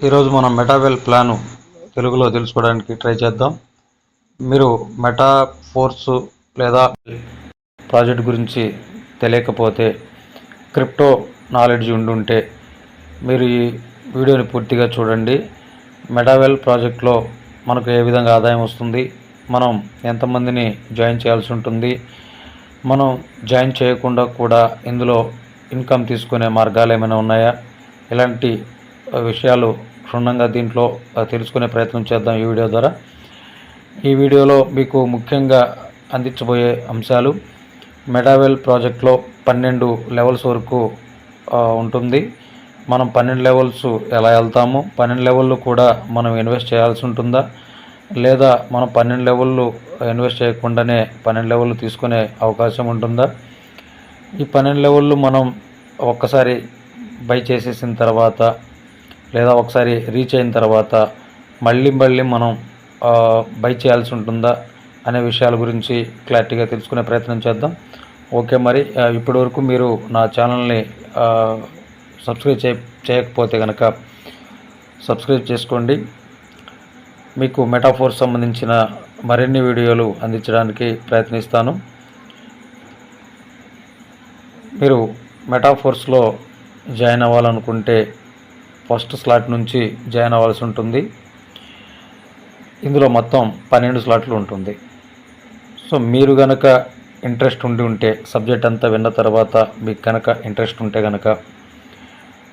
ఈరోజు మనం మెటావెల్ ప్లాను తెలుగులో తెలుసుకోవడానికి ట్రై చేద్దాం. మీరు మెటా ఫోర్స్ లేదా ప్రాజెక్ట్ గురించి తెలియకపోతే, క్రిప్టో నాలెడ్జ్ ఉండుంటే మీరు ఈ వీడియోని పూర్తిగా చూడండి. మెటావెల్ ప్రాజెక్ట్లో మనకు ఏ విధంగా ఆదాయం వస్తుంది, మనం ఎంతమందిని జాయిన్ చేయాల్సి ఉంటుంది, మనం జాయిన్ చేయకుండా కూడా ఇందులో ఇన్కమ్ తీసుకునే మార్గాలు ఏమైనా ఉన్నాయా, ఇలాంటి విషయాలు క్షుణ్ణంగా దీంట్లో తెలుసుకునే ప్రయత్నం చేద్దాం ఈ వీడియో ద్వారా. ఈ వీడియోలో మీకు ముఖ్యంగా అందించబోయే అంశాలు, మెటావెల్ ప్రాజెక్ట్లో 12 లెవెల్స్ వరకు ఉంటుంది. మనం 12 లెవెల్స్ ఎలా వెళ్తాము, 12 లెవెల్లో కూడా మనం ఇన్వెస్ట్ చేయాల్సి ఉంటుందా, లేదా మనం 12 లెవెల్లో ఇన్వెస్ట్ చేయకుండానే 12 లెవెల్లో తీసుకునే అవకాశం ఉంటుందా, ఈ 12 లెవెల్లో మనం ఒక్కసారి బై చేసేసిన తర్వాత లేదా ఒకసారి రీచ్ అయిన తర్వాత మళ్ళీ మనం బై చేయాల్సి ఉంటుందా అనే విషయాల గురించి క్లారిటీగా తెలుసుకునే ప్రయత్నం చేద్దాం. ఓకే, మరి ఇప్పటి వరకు మీరు నా ఛానల్ని సబ్స్క్రైబ్ చేయకపోతే కనుక సబ్స్క్రైబ్ చేసుకోండి. మీకు మెటాఫోర్స్ సంబంధించిన మరిన్ని వీడియోలు అందించడానికి ప్రయత్నిస్తాను. మీరు మెటాఫోర్స్లో జాయిన్ అవ్వాలనుకుంటే ఫస్ట్ స్లాట్ నుంచి జాయిన్ అవ్వాల్సి ఉంటుంది. ఇందులో మొత్తం 12 స్లాట్లు ఉంటుంది. సో మీరు కనుక ఇంట్రెస్ట్ ఉంటే, సబ్జెక్ట్ అంతా విన్న తర్వాత మీకు కనుక ఇంట్రెస్ట్ ఉంటే కనుక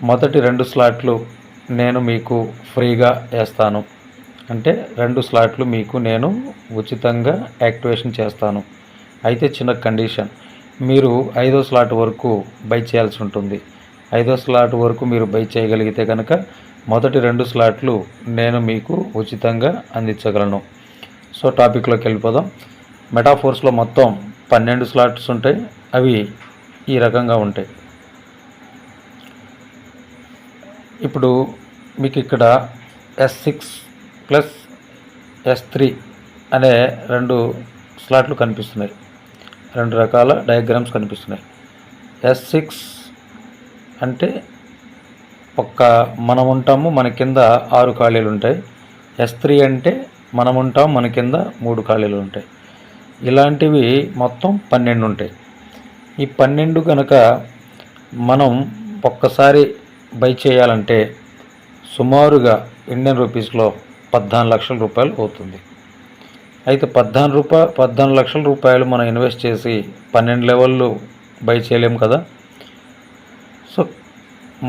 మొదటి 2 స్లాట్లు నేను మీకు ఫ్రీగా వేస్తాను. అంటే 2 స్లాట్లు మీకు నేను ఉచితంగా యాక్టివేషన్ చేస్తాను. అయితే చిన్న కండిషన్, మీరు 5వ స్లాట్ వరకు బై చేయాల్సి ఉంటుంది. 5వ స్లాట్ వరకు మీరు బై చేయగలిగితే కనుక మొదటి 2 స్లాట్లు నేను మీకు ఉచితంగా అందించగలను. సో టాపిక్లోకి వెళ్ళిపోదాం. మెటాఫోర్స్లో మొత్తం 12 స్లాట్స్ ఉంటాయి. అవి ఈ రకంగా ఉంటాయి. ఇప్పుడు మీకు ఇక్కడ S6 ప్లస్ S3 అనే 2 స్లాట్లు కనిపిస్తున్నాయి. 2 రకాల డయాగ్రామ్స్ కనిపిస్తున్నాయి. S6 అంటే మనం ఉంటాము, మన కింద 6 ఖాళీలు ఉంటాయి. S3 అంటే మనం ఉంటాం, మన కింద 3 ఖాళీలు ఉంటాయి. ఇలాంటివి మొత్తం 12 ఉంటాయి. ఈ 12 కనుక మనం ఒక్కసారి బై చేయాలంటే సుమారుగా ఇండియన్ రూపీస్లో 14 లక్షల రూపాయలు అవుతుంది. అయితే 14 లక్షల రూపాయలు మనం ఇన్వెస్ట్ చేసి 12 లెవెల్లో బై చేయలేము కదా. సో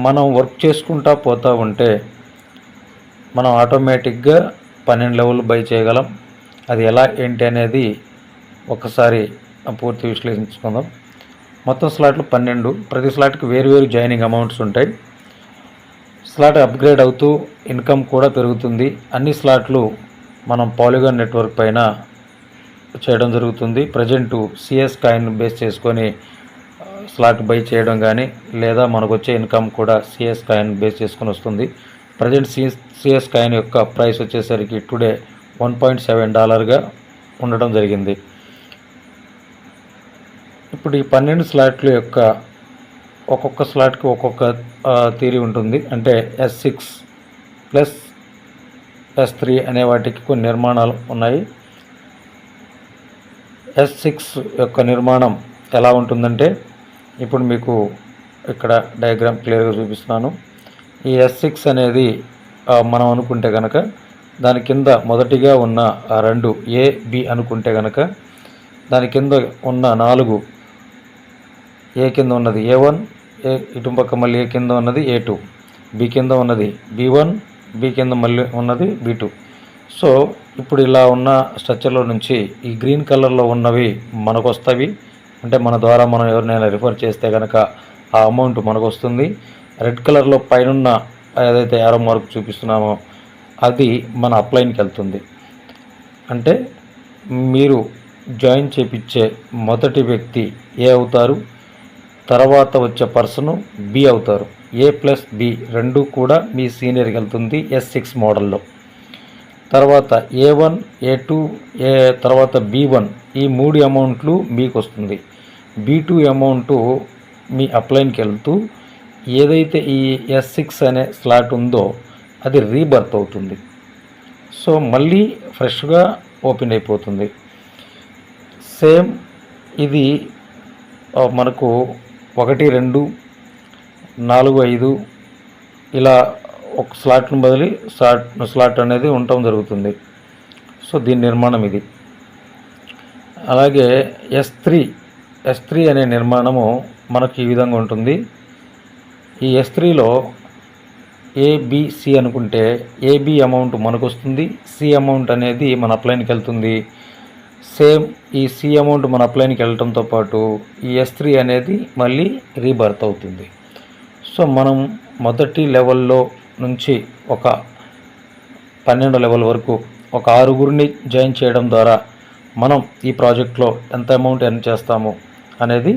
మనం వర్క్ చేసుకుంటా పోతూ ఉంటే మనం ఆటోమేటిక్గా 12 లెవెల్ బై చేయగలం. అది ఎలా ఏంటి అనేది ఒకసారి పూర్తి విశ్లేషించుకుందాం. మొత్తం స్లాట్లు 12. ప్రతి స్లాట్కి వేరు జాయినింగ్ అమౌంట్స్ ఉంటాయి. స్లాట్ అప్గ్రేడ్ అవుతూ ఇన్కమ్ కూడా పెరుగుతుంది. అన్ని స్లాట్లు మనం పాలిగాన్ నెట్వర్క్ పైన చేయడం జరుగుతుంది. ప్రజెంట్ CS కాయిన్ బేస్ చేసుకొని స్లాట్ బై చేయడం కానీ, లేదా మనకు వచ్చే ఇన్కమ్ కూడా CS కాయిన్ బేస్ చేసుకొని వస్తుంది. ప్రజెంట్ CS కాయిన్ యొక్క ప్రైస్ వచ్చేసరికి టుడే $1.7గా ఉండడం జరిగింది. ఇప్పుడు ఈ 12 స్లాట్ల యొక్క ఒక్కొక్క స్లాట్కి ఒక్కొక్క థియరీ ఉంటుంది. అంటే S6 ప్లస్ S3 అనే వాటికి కొన్ని నిర్మాణాలు ఉన్నాయి. S6 యొక్క నిర్మాణం ఎలా ఉంటుందంటే, ఇప్పుడు మీకు ఇక్కడ డయాగ్రామ్ క్లియర్గా చూపిస్తున్నాను. ఈ S6 అనేది మనం అనుకుంటే కనుక దాని కింద మొదటిగా ఉన్న 2 A B అనుకుంటే కనుక దాని కింద ఉన్న 4 A కింద ఉన్నది A1, ఇటు పక్క మళ్ళీ A కింద ఉన్నది A2, B కింద ఉన్నది B1, B కింద మళ్ళీ ఉన్నది B2. సో ఇప్పుడు ఇలా ఉన్న స్ట్రక్చర్లో నుంచి ఈ గ్రీన్ కలర్లో ఉన్నవి మనకు వస్తాయి. అంటే మన ద్వారా మనం ఎవరినైనా రిఫర్ చేస్తే కనుక ఆ అమౌంట్ మనకు వస్తుంది. రెడ్ కలర్లో పైన ఏదైతే యారో మార్క్ చూపిస్తున్నామో అది మన అప్లైన్కి వెళ్తుంది. అంటే మీరు జాయిన్ చేపించే మొదటి వ్యక్తి A అవుతారు, తర్వాత వచ్చే పర్సన్ B అవుతారు. A ప్లస్ B 2 కూడా మీ సీనియర్కి వెళ్తుంది S6 మోడల్లో. తర్వాత A1, A2, తర్వాత B1 ఈ 3 అమౌంట్లు మీకు వస్తుంది. B2 అమౌంట్ మీ అప్లైన్కి వెళ్తూ ఏదైతే ఈ S6 అనే స్లాట్ ఉందో అది రీబర్త్ అవుతుంది. సో మళ్ళీ ఫ్రెష్గా ఓపెన్ అయిపోతుంది. సేమ్ ఇది మనకు 1, 2, 4, 5 ఇలా ఒక స్లాట్ను బదిలి స్లాట్ అనేది ఉండటం జరుగుతుంది. సో దీని నిర్మాణం ఇది. అలాగే S3 అనే నిర్మాణము మనకు ఈ విధంగా ఉంటుంది. ఈ S3లో ABC అనుకుంటే AB అమౌంట్ మనకు వస్తుంది, C అమౌంట్ అనేది మన అప్లైన్కి వెళ్తుంది. సేమ్ ఈ C అమౌంట్ మన అప్లైన్కి వెళ్ళటంతో పాటు ఈ S3 అనేది మళ్ళీ రీబర్త్ అవుతుంది. సో మనం మొదటి లెవెల్లో నుంచి ఒక 12 లెవెల్ వరకు ఒక 6గురిని జాయిన్ చేయడం ద్వారా మనం ఈ ప్రాజెక్ట్లో ఎంత అమౌంట్ ఎర్న్ చేస్తాము అనేది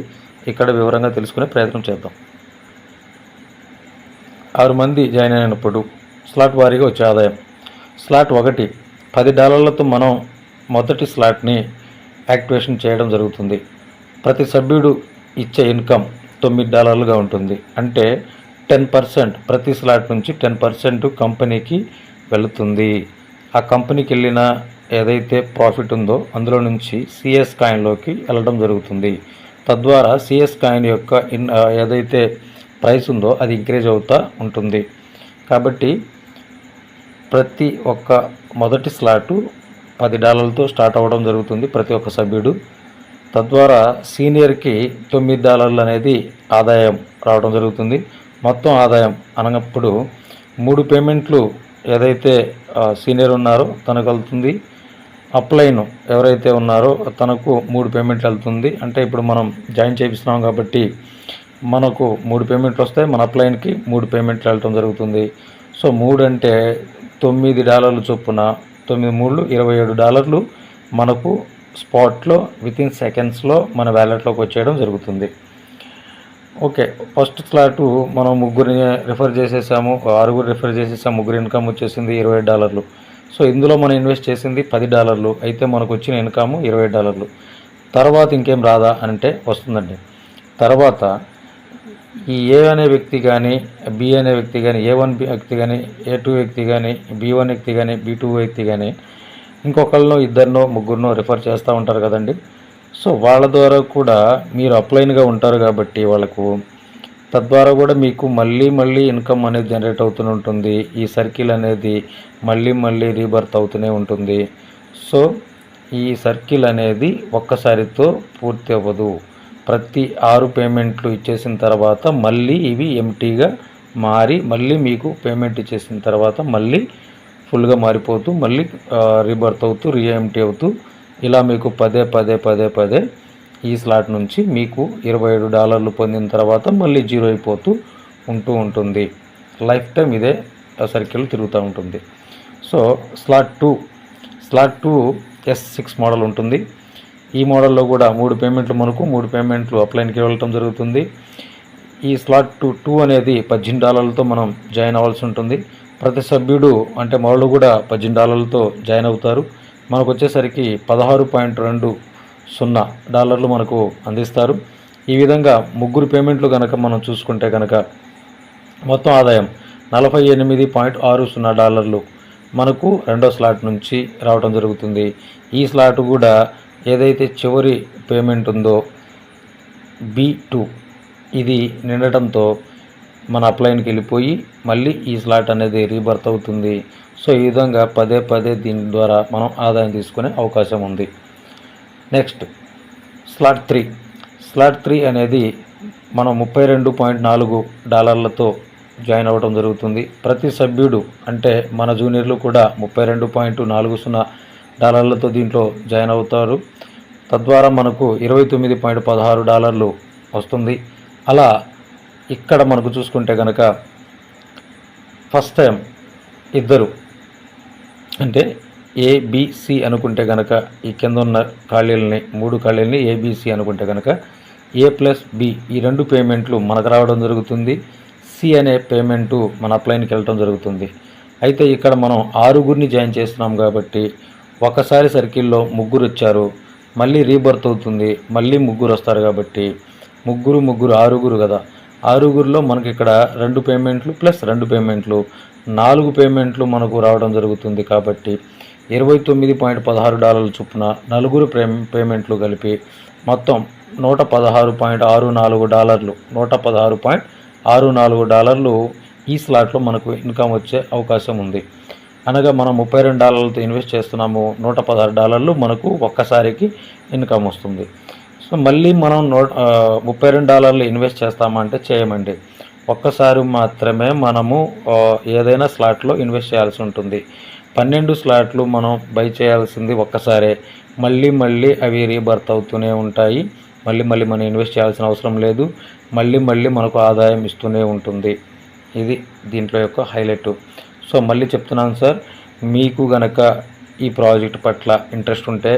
ఇక్కడ వివరంగా తెలుసుకునే ప్రయత్నం చేద్దాం. 6 మంది జాయిన్ అయినప్పుడు స్లాట్ వారీగా వచ్చే ఆదాయం. స్లాట్ 1 $10 మనం మొదటి స్లాట్ని యాక్టివేషన్ చేయడం జరుగుతుంది. ప్రతి సభ్యుడు ఇచ్చే ఇన్కమ్ $9గా ఉంటుంది. అంటే 10% ప్రతి స్లాట్ నుంచి 10% కంపెనీకి వెళుతుంది. ఆ కంపెనీకి వెళ్ళిన ఏదైతే ప్రాఫిట్ ఉందో అందులో నుంచి సిఎస్ కాయిన్లోకి వెళ్ళడం జరుగుతుంది. తద్వారా సిఎస్ కాయిన్ యొక్క ఏదైతే ప్రైస్ ఉందో అది ఇంక్రీజ్ అవుతూ ఉంటుంది. కాబట్టి ప్రతి ఒక్క మొదటి స్లాటు $10తో స్టార్ట్ అవ్వడం జరుగుతుంది ప్రతి ఒక్క సభ్యుడు. తద్వారా సీనియర్కి $9 అనేది ఆదాయం రావడం జరుగుతుంది. మొత్తం ఆదాయం అనప్పుడు 3 పేమెంట్లు ఏదైతే సీనియర్ ఉన్నారో తనకు వెళ్తుంది. అప్లైన్ ఎవరైతే ఉన్నారో తనకు 3 పేమెంట్లు వెళ్తుంది. అంటే ఇప్పుడు మనం జాయిన్ చేపిస్తున్నాం కాబట్టి మనకు 3 పేమెంట్లు వస్తాయి. మన అప్లైన్కి 3 పేమెంట్లు వెళ్ళటం జరుగుతుంది. సో 3 అంటే $9 చొప్పున 9×3 $27 మనకు స్పాట్లో వితిన్ సెకండ్స్లో మన వ్యాలెట్లోకి వచ్చేయడం జరుగుతుంది. ఓకే, ఫస్ట్ స్లాటు మనం 3 రిఫర్ చేసేసాము, 6 రిఫర్ చేసేసాము, 3 ఇన్కమ్ వచ్చేసింది $27. సో ఇందులో మనం ఇన్వెస్ట్ చేసింది $10. అయితే మనకు వచ్చిన ఇన్కమ్ $20. తర్వాత ఇంకేం రాదా అంటే వస్తుందండి. తర్వాత ఈ ఏ అనే వ్యక్తి కానీ, బి అనే వ్యక్తి కానీ, A1 వ్యక్తి కానీ, A2 వ్యక్తి కానీ, B1 వ్యక్తి కానీ, B2 వ్యక్తి కానీ ఇంకొకళ్ళనో 2నో 3నో రిఫర్ చేస్తూ ఉంటారు కదండి. సో వాళ్ళ ద్వారా కూడా మీరు అప్లైన్గా ఉంటారు కాబట్టి వాళ్ళకు తద్వారా కూడా మీకు మళ్ళీ ఇన్కమ్ అనేది జనరేట్ అవుతూనే ఉంటుంది. ఈ సర్కిల్ అనేది మళ్ళీ రీబర్త్ అవుతూనే ఉంటుంది. సో ఈ సర్కిల్ అనేది ఒక్కసారితో పూర్తి అవ్వదు. ప్రతి 6 పేమెంట్లు ఇచ్చేసిన తర్వాత మళ్ళీ ఇవి ఎంటీగా మారి మళ్ళీ మీకు పేమెంట్ ఇచ్చేసిన తర్వాత మళ్ళీ ఫుల్గా మారిపోతూ మళ్ళీ రీబర్త్ అవుతూ రీఎంటీ అవుతూ ఇలా మీకు పదే ఈ స్లాట్ నుంచి మీకు $27 పొందిన తర్వాత మళ్ళీ జీరో అయిపోతూ ఉంటుంది. లైఫ్ టైం ఇదే సర్కిల్ తిరుగుతూ ఉంటుంది. సో స్లాట్ 2 S6 మోడల్ ఉంటుంది. ఈ మోడల్లో కూడా 3 పేమెంట్లు మనకు 3 పేమెంట్లు అప్లైన్కి వెళ్ళటం జరుగుతుంది. ఈ స్లాట్ 2 అనేది $18తో మనం జాయిన్ అవ్వాల్సి ఉంటుంది. ప్రతి సభ్యుడు అంటే వాళ్ళు కూడా $18తో జాయిన్ అవుతారు. మనకు వచ్చేసరికి $16.20 మనకు అందిస్తారు. ఈ విధంగా 3 పేమెంట్లు కనుక మనం చూసుకుంటే కనుక మొత్తం ఆదాయం $48.60 మనకు రెండో స్లాట్ నుంచి రావడం జరుగుతుంది. ఈ స్లాట్ కూడా ఏదైతే చివరి పేమెంట్ ఉందో B2 ఇది నిండటంతో మన అప్లైన్కి వెళ్ళిపోయి మళ్ళీ ఈ స్లాట్ అనేది రీబర్త్ అవుతుంది. సో ఈ విధంగా పదే దీని ద్వారా మనం ఆదాయం తీసుకునే అవకాశం ఉంది. నెక్స్ట్ స్లాట్ 3 అనేది మనం $32.4తో జాయిన్ అవ్వడం జరుగుతుంది. ప్రతి సభ్యుడు అంటే మన జూనియర్లు కూడా $32.40 దీంట్లో జాయిన్ అవుతారు. తద్వారా మనకు $29.16 వస్తుంది. అలా ఇక్కడ మనకు చూసుకుంటే కనుక ఫస్ట్ టైం 2 అంటే ABC అనుకుంటే కనుక ఈ కింద ఉన్న ఖాళీలని 3 ఖాళీలని ABC అనుకుంటే కనుక A+B ఈ 2 పేమెంట్లు మనకు రావడం జరుగుతుంది. C అనే పేమెంటు మన అప్లైన్కి వెళ్ళటం జరుగుతుంది. అయితే ఇక్కడ మనం 6 జాయిన్ చేస్తున్నాం కాబట్టి ఒకసారి సర్కిల్లో 3 వచ్చారు, మళ్ళీ రీబర్త్ అవుతుంది, మళ్ళీ 3 వస్తారు కాబట్టి 3 6 కదా, 6లో మనకి ఇక్కడ 2 పేమెంట్లు ప్లస్ 2 పేమెంట్లు 4 పేమెంట్లు మనకు రావడం జరుగుతుంది. కాబట్టి $29.16 చొప్పున నలుగురు పేమెంట్లు కలిపి మొత్తం $116.64 $116.64 ఈ స్లాట్లో మనకు ఇన్కమ్ వచ్చే అవకాశం ఉంది. అనగా మనం $32తో ఇన్వెస్ట్ చేస్తున్నాము, $116 మనకు ఒక్కసారికి ఇన్కమ్ వస్తుంది. సో మళ్ళీ మనం $32 ఇన్వెస్ట్ చేస్తామంటే చేయమండి. ఒక్కసారి మాత్రమే మనము ఏదైనా స్లాట్లో ఇన్వెస్ట్ చేయాల్సి ఉంటుంది. 12 స్లాట్లు మనం బై చేయాల్సింది ఒక్కసారే. మళ్ళీ అవి రీబర్త్ అవుతూనే ఉంటాయి. మళ్ళీ మనం ఇన్వెస్ట్ చేయాల్సిన అవసరం లేదు. మళ్ళీ మనకు ఆదాయం ఇస్తూనే ఉంటుంది. ఇది దీంట్లో యొక్క హైలైట్. సో మళ్ళీ చెప్తున్నాను సార్, మీకు గనక ఈ ప్రాజెక్ట్ పట్ల ఇంట్రెస్ట్ ఉంటే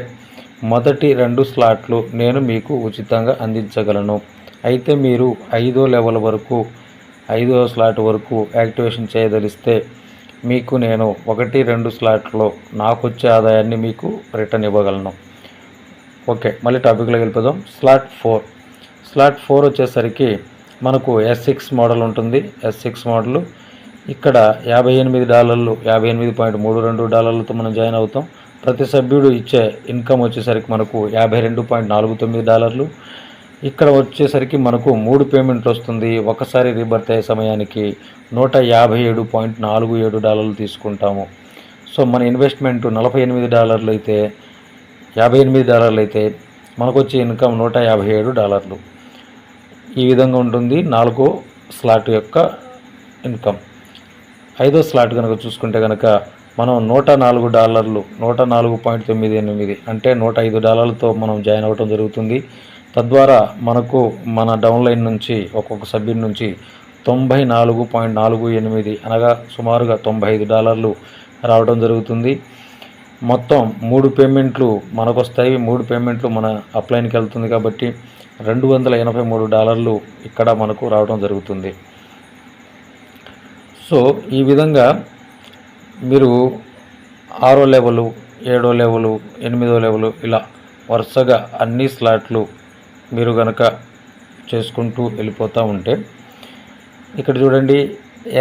మొదటి 2 స్లాట్లు నేను మీకు ఉచితంగా అందించగలను. అయితే మీరు 5వ స్లాట్ వరకు యాక్టివేషన్ చేయదలిస్తే మీకు నేను 1-2 స్లాట్లో నాకు వచ్చే ఆదాయాన్ని మీకు రిటర్న్ ఇవ్వగలను. ఓకే, మళ్ళీ టాపిక్లోకి వెళ్ళిపోదాం. స్లాట్ 4 వచ్చేసరికి మనకు S6 మోడల్ ఉంటుంది. S6 మోడల్ ఇక్కడ $58.32తో మనం జాయిన్ అవుతాం. ప్రతి సభ్యుడు ఇచ్చే ఇన్కమ్ వచ్చేసరికి మనకు $52.49. ఇక్కడ వచ్చేసరికి మనకు 3 పేమెంట్లు వస్తుంది. ఒకసారి రీబర్త్ అయ్యే సమయానికి $157.47 తీసుకుంటాము. సో మన ఇన్వెస్ట్మెంట్ $48 అయితే $58 అయితే మనకు వచ్చే ఇన్కమ్ $157. ఈ విధంగా ఉంటుంది 4వ స్లాట్ యొక్క ఇన్కమ్. 5వ స్లాట్ కనుక చూసుకుంటే కనుక మనం $104 $104.98 అంటే $105తో మనం జాయిన్ అవ్వడం జరుగుతుంది. తద్వారా మనకు మన డౌన్లైన్ నుంచి ఒక్కొక్క సభ్యుడి నుంచి $94.48 అనగా సుమారుగా $95 రావడం జరుగుతుంది. మొత్తం 3 పేమెంట్లు మనకు వస్తాయి. 3 పేమెంట్లు మన అప్లైన్కి వెళ్తుంది కాబట్టి $283 ఇక్కడ మనకు రావడం జరుగుతుంది. సో ఈ విధంగా మీరు 6వ లెవెలు, 7వ లెవెలు, 8వ లెవెలు ఇలా వరుసగా అన్ని స్లాట్లు మీరు కనుక చేసుకుంటూ వెళ్ళిపోతూ ఉంటే ఇక్కడ చూడండి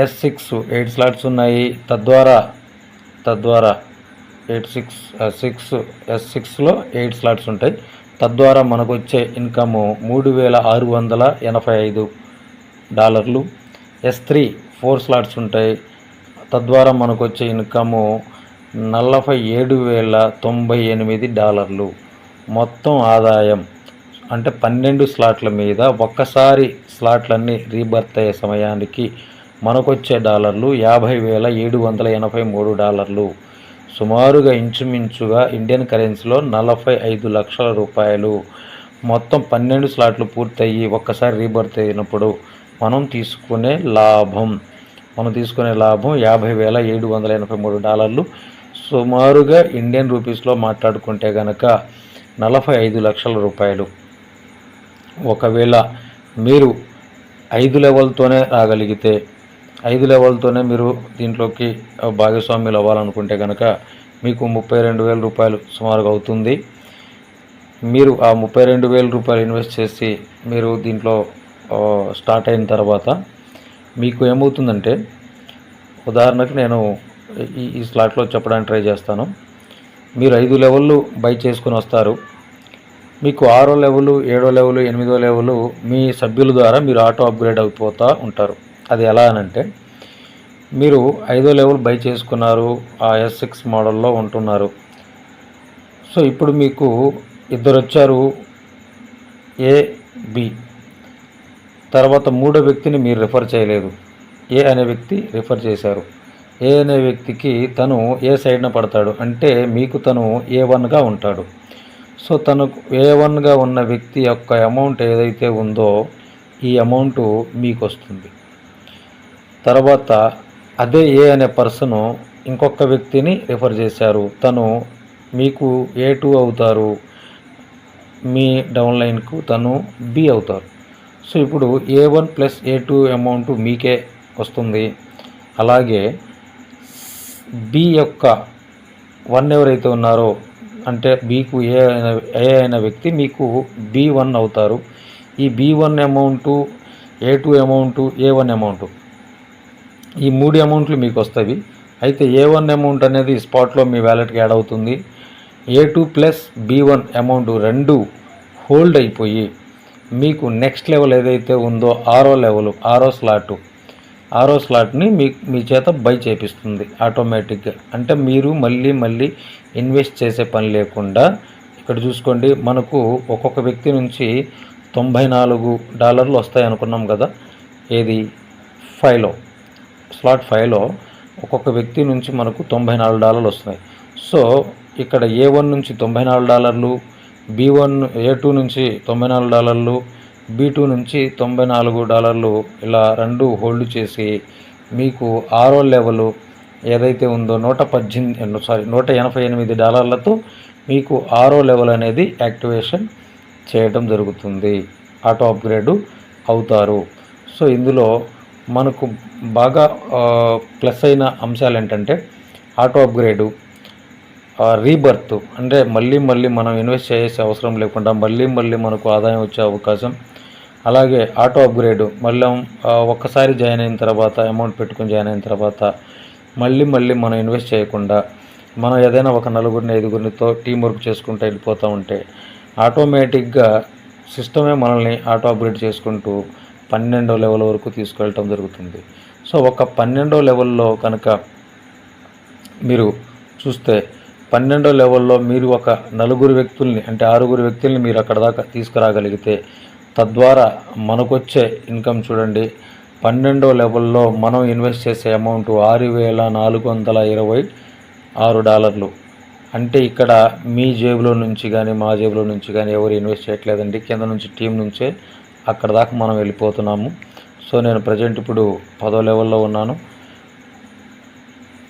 S6 8 స్లాట్స్ ఉన్నాయి. తద్వారా S6లో 8 స్లాట్స్ ఉంటాయి. తద్వారా మనకు వచ్చే ఇన్కమ్ $3,685. S3 4 స్లాట్స్ ఉంటాయి. తద్వారా మనకు వచ్చే ఇన్కమ్ $47,098. మొత్తం ఆదాయం అంటే 12 స్లాట్ల మీద ఒక్కసారి స్లాట్లన్నీ రీబర్త్ అయ్యే సమయానికి మనకొచ్చే $50,783. సుమారుగా ఇంచుమించుగా ఇండియన్ కరెన్సీలో 45 లక్షల రూపాయలు. మొత్తం 12 స్లాట్లు పూర్తయ్యి ఒక్కసారి రీబర్త్ అయినప్పుడు మనం తీసుకునే లాభం $50,783. సుమారుగా ఇండియన్ రూపీస్లో మాట్లాడుకుంటే కనుక 45 లక్షల రూపాయలు. ఒకవేళ మీరు 5 లెవెల్తోనే రాగలిగితే 5 లెవెల్తోనే మీరు దీంట్లోకి భాగస్వామ్యులు అవ్వాలనుకుంటే కనుక మీకు $32,000 సుమారుగా అవుతుంది. మీరు ఆ $32,000 ఇన్వెస్ట్ చేసి మీరు దీంట్లో స్టార్ట్ అయిన తర్వాత మీకు ఏమవుతుందంటే, ఉదాహరణకు నేను ఈ స్లాట్లో చెప్పడానికి ట్రై చేస్తాను. మీరు 5 లెవెళ్ళు బై చేసుకుని వస్తారు. మీకు 6వ లెవెలు, 7వ లెవెలు, 8వ లెవెలు మీ సభ్యుల ద్వారా మీరు ఆటో అప్గ్రేడ్ అయిపోతూ ఉంటారు. అది ఎలా అనంటే, మీరు 5వ లెవెల్ బై చేసుకున్నారు, ఆ S6 మోడల్లో ఉంటున్నారు. సో ఇప్పుడు మీకు ఇద్దరు వచ్చారు, A, B. తర్వాత 3వ వ్యక్తిని మీరు రిఫర్ చేయలేదు. A అనే వ్యక్తి రిఫర్ చేశారు. A అనే వ్యక్తికి తను ఏ సైడ్న పడతాడు అంటే మీకు తను A1గా ఉంటాడు. సో తను A1గా ఉన్న వ్యక్తి యొక్క అమౌంట్ ఏదైతే ఉందో ఈ అమౌంట్ మీకు వస్తుంది. తర్వాత అదే A అనే పర్సను ఇంకొక వ్యక్తిని రిఫర్ చేశారు. తను మీకు A2 అవుతారు, మీ డౌన్లైన్కు తను B అవుతారు. సో ఇప్పుడు A1 ప్లస్ A2 అమౌంట్ మీకే వస్తుంది. అలాగే B యొక్క 1 ఎవరైతే ఉన్నారో అంటే Bకు A అయిన వ్యక్తి మీకు B1 అవుతారు. ఈ B1 amount, A2 amount, A1 amount ఈ 3 అమౌంట్లు మీకు వస్తాయి. అయితే A1 అమౌంట్ అనేది స్పాట్లో మీ వ్యాలెట్కి యాడ్ అవుతుంది. A2 plus B1 amount 2 hold అయిపోయి మీకు నెక్స్ట్ లెవెల్ ఏదైతే ఉందో ఆరో స్లాట్ని మీ చేత బై చేపిస్తుంది ఆటోమేటిక్గా. అంటే మీరు మళ్ళీ ఇన్వెస్ట్ చేసే పని లేకుండా ఇక్కడ చూసుకోండి, మనకు ఒక్కొక్క వ్యక్తి నుంచి $94 వస్తాయి అనుకున్నాం కదా. ఏది స్లాట్ 5లో ఒక్కొక్క వ్యక్తి నుంచి మనకు $94 వస్తున్నాయి. సో ఇక్కడ A1 నుంచి $94, A2 నుంచి $94, B2 నుంచి $94 ఇలా 2 హోల్డ్ చేసి మీకు ఆరో లెవెల్ ఏదైతే ఉందో $188 మీకు ఆరో లెవెల్ అనేది యాక్టివేషన్ చేయడం జరుగుతుంది. ఆటో అప్గ్రేడ్ అవుతారు. సో ఇందులో మనకు బాగా ప్లస్ అయిన అంశాలు ఏంటంటే ఆటో అప్గ్రేడు, రీబర్త్, అంటే మళ్ళీ మనం ఇన్వెస్ట్ చేసే అవసరం లేకుండా మళ్ళీ మనకు ఆదాయం వచ్చే అవకాశం. అలాగే ఆటో అప్గ్రేడ్ మళ్ళీ ఒక్కసారి జాయిన్ అయిన తర్వాత అమౌంట్ పెట్టుకుని జాయిన్ అయిన తర్వాత మళ్ళీ మనం ఇన్వెస్ట్ చేయకుండా మనం ఏదైనా ఒక 4-5 టీం వర్క్ చేసుకుంటూ వెళ్ళిపోతూ ఉంటే ఆటోమేటిక్గా సిస్టమే మనల్ని ఆటో అప్గ్రేడ్ చేసుకుంటూ 12వ లెవెల్ వరకు తీసుకెళ్ళటం జరుగుతుంది. సో ఒక 12వ లెవెల్లో కనుక మీరు చూస్తే 12వ లెవెల్లో మీరు ఒక 6 వ్యక్తుల్ని మీరు అక్కడ దాకా తీసుకురాగలిగితే తద్వారా మనకొచ్చే ఇన్కమ్ చూడండి. 12వ లెవెల్లో మనం ఇన్వెస్ట్ చేసే అమౌంట్ $6,426. అంటే ఇక్కడ మీ జేబులో నుంచి కానీ మా జేబులో నుంచి కానీ ఎవరు ఇన్వెస్ట్ చేయట్లేదండి. కింద నుంచి టీం నుంచే అక్కడ దాకా మనం వెళ్ళిపోతున్నాము. సో నేను ప్రజెంట్ ఇప్పుడు 10వ లెవెల్లో ఉన్నాను.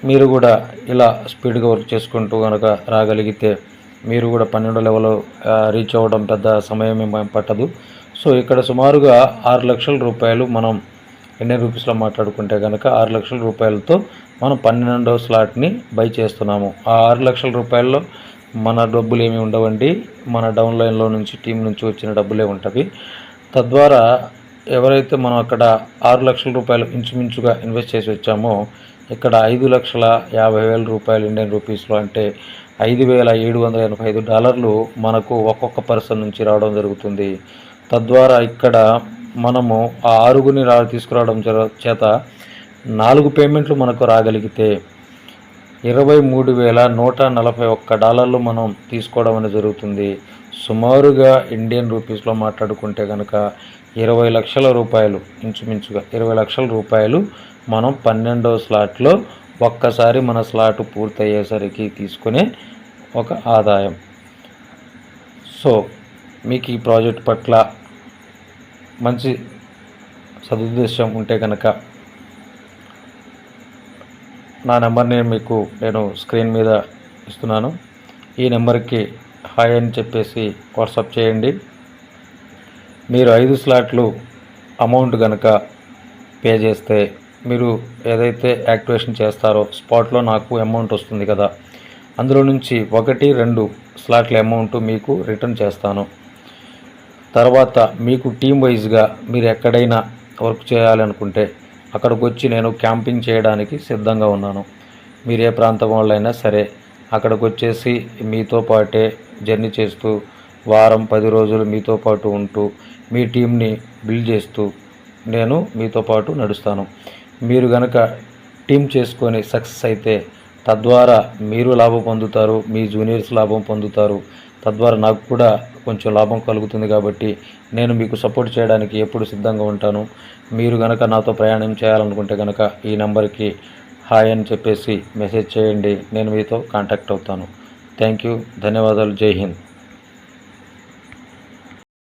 మీరు కూడా ఇలా స్పీడ్గా వర్క్ చేసుకుంటూ కనుక రాగలిగితే మీరు కూడా 12వ లెవెల్ రీచ్ అవ్వడం పెద్ద సమయం ఏం పట్టదు. సో ఇక్కడ సుమారుగా 6 లక్షల రూపాయలు మనం ఇండియన్ రూపీస్లో మాట్లాడుకుంటే కనుక 6 లక్షల రూపాయలతో మనం 12వ స్లాట్ని బై చేస్తున్నాము. ఆ 6 లక్షల రూపాయల్లో మన డబ్బులు ఏమి ఉండవండి, మన డౌన్లైన్లో నుంచి టీం నుంచి వచ్చిన డబ్బులే ఉంటుంది. తద్వారా ఎవరైతే మనం అక్కడ 6 లక్షల రూపాయలు ఇంచుమించుగా ఇన్వెస్ట్ చేసి వచ్చామో ఇక్కడ $5,50,000 ఇండియన్ రూపీస్లో అంటే $5,785 మనకు ఒక్కొక్క పర్సన్ నుంచి రావడం జరుగుతుంది. తద్వారా ఇక్కడ మనము ఆ 6గురిని తీసుకురావడం చేత 4 పేమెంట్లు మనకు రాగలిగితే $23,141 మనం తీసుకోవడం అనేది జరుగుతుంది. సుమారుగా ఇండియన్ రూపీస్లో మాట్లాడుకుంటే కనుక 20 లక్షల రూపాయలు, ఇంచుమించుగా 20 లక్షల రూపాయలు మనం 12వ స్లాట్లో ఒక్కసారి మన స్లాట్ పూర్తయ్యేసరికి తీసుకునే ఒక ఆదాయం. సో మీకు ఈ ప్రాజెక్ట్ పట్ల మంచి సదుద్దేశం ఉంటే కనుక నా నెంబర్ని నేను స్క్రీన్ మీద ఇస్తున్నాను. ఈ నెంబర్కి హాయ్ అని చెప్పేసి వాట్సాప్ చేయండి. మీరు 5 స్లాట్లు అమౌంట్ కనుక పే చేస్తే మీరు ఏదైతే యాక్టివేషన్ చేస్తారో స్పాట్లో నాకు అమౌంట్ వస్తుంది కదా, అందులో నుంచి 1-2 స్లాట్ల అమౌంట్ మీకు రిటర్న్ చేస్తాను. తర్వాత మీకు టీమ్ వైజ్గా మీరు ఎక్కడైనా వర్క్ చేయాలనుకుంటే అక్కడికి వచ్చి నేను క్యాంపింగ్ చేయడానికి సిద్ధంగా ఉన్నాను. మీరు ఏ ప్రాంతం వాళ్ళైనా సరే అక్కడికి వచ్చేసి మీతో పాటే జర్నీ చేస్తూ వారం 10 రోజులు మీతో పాటు ఉంటూ మీ టీంని బిల్డ్ చేస్తూ నేను మీతో పాటు నడుస్తాను. మీరు కనుక టీం చేసుకొని సక్సెస్ అయితే తద్వారా మీరు లాభం పొందుతారు, మీ జూనియర్స్ లాభం పొందుతారు. తద్వారా నాకు కూడా కొంచెం లాభం కలుగుతుంది. కాబట్టి నేను మీకు సపోర్ట్ చేయడానికి ఎప్పుడు సిద్ధంగా ఉంటాను. మీరు కనుక నాతో ప్రయాణం చేయాలనుకుంటే కనుక ఈ నెంబర్కి హాయ్ అని చెప్పేసి మెసేజ్ చేయండి. నేను మీతో కాంటాక్ట్ అవుతాను. Thank you. ధన్యవాదాలు. జై హింద్.